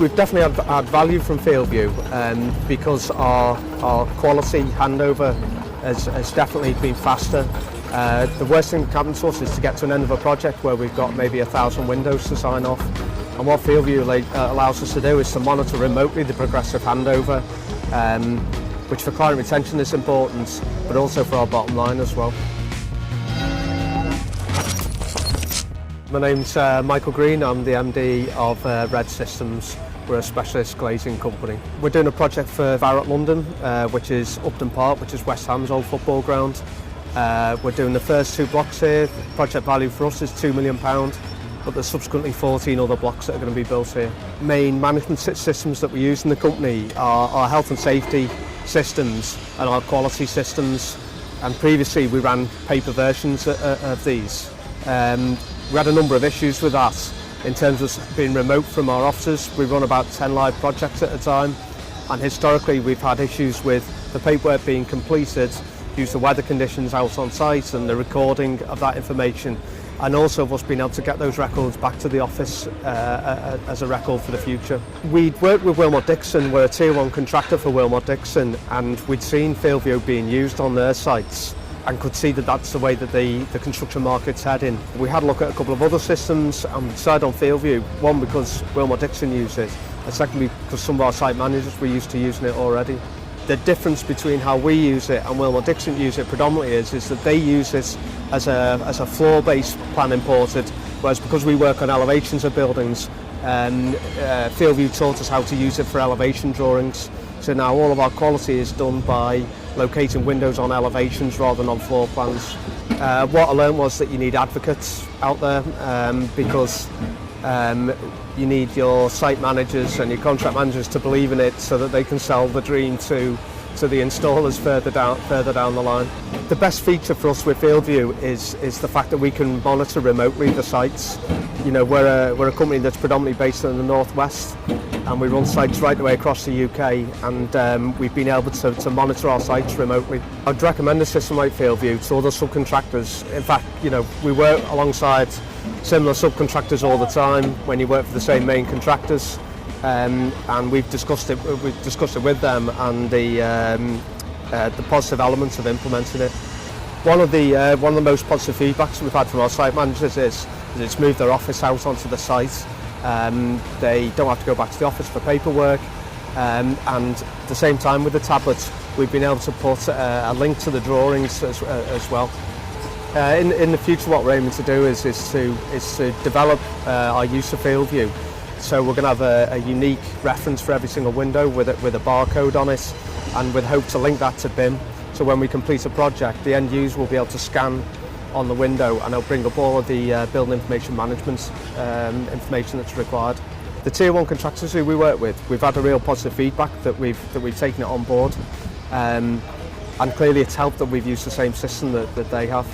We've definitely had value from Fieldview because our quality handover has definitely been faster. The worst thing that can happen to us is to get to an end of a project where we've got maybe 1,000 windows to sign off. And what Fieldview allows us to do is to monitor remotely the progressive handover, which for client retention is important, but also for our bottom line as well. My name's Michael Green, I'm the MD of Red Systems. We're a specialist glazing company. We're doing a project for Barrett London, which is Upton Park, which is West Ham's old football ground. We're doing the first 2 blocks here. Project value for us is £2 million, but there's subsequently 14 other blocks that are going to be built here. Main management systems that we use in the company are our health and safety systems and our quality systems, and previously we ran paper versions of these. We had a number of issues with that in terms of being remote from our offices. We run about 10 live projects at a time, and historically we've had issues with the paperwork being completed due to weather conditions out on site and the recording of that information, and also of us being able to get those records back to the office as a record for the future. We'd worked with Wilmot Dixon, we're a tier 1 contractor for Wilmot Dixon, and we'd seen Fieldview being used on their sites and could see that that's the way that the construction market's heading. We had a look at a couple of other systems and we decided on Fieldview, one because Wilmot Dixon used it, and secondly because some of our site managers were used to using it already. The difference between how we use it and Wilmot Dixon use it predominantly is that they use this as a floor-based plan imported, whereas because we work on elevations of buildings, Fieldview taught us how to use it for elevation drawings. So now all of our quality is done by locating windows on elevations rather than on floor plans. What I learned was that you need advocates out there because you need your site managers and your contract managers to believe in it so that they can sell the dream to the installers further down the line. The best feature for us with Fieldview is the fact that we can monitor remotely the sites. You know, we're a company that's predominantly based in the northwest, and we run sites right the way across the UK, and we've been able to monitor our sites remotely. I'd recommend a system like Fieldview to other subcontractors. In fact, you know, we work alongside similar subcontractors all the time when you work for the same main contractors, and we've discussed it with them and the positive elements of implementing it. One of the most positive feedbacks we've had from our site managers is it's moved their office out onto the site. They don't have to go back to the office for paperwork, and at the same time with the tablets we've been able to put a link to the drawings as well. In the future what we're aiming to do is to develop our use of Fieldview. So we're going to have a unique reference for every single window with a barcode on it, and with hope to link that to BIM. So when we complete a project, the end user will be able to scan on the window and it'll bring up all of the building information management information that's required. The tier 1 contractors who we work with, we've had a real positive feedback that we've taken it on board, and clearly it's helped that we've used the same system that they have.